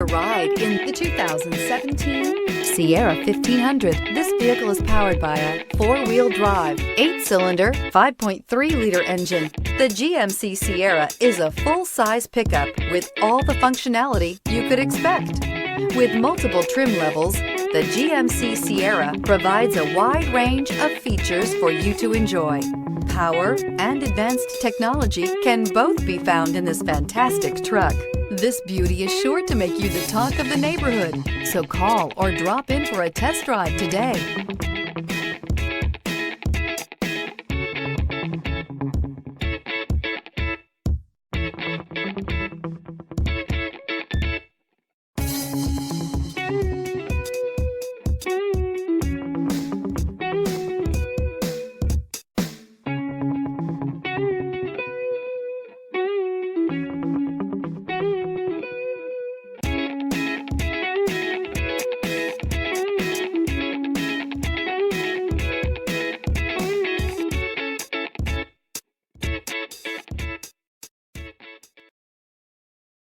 Ride in the 2017 Sierra 1500. This vehicle is powered by a 4-wheel drive, 8-cylinder, 5.3-liter engine. The GMC Sierra is a full-size pickup with all the functionality you could expect. With multiple trim levels, the GMC Sierra provides a wide range of features for you to enjoy. Power and advanced technology can both be found in this fantastic truck. This beauty is sure to make you the talk of the neighborhood, so call or drop in for a test drive today.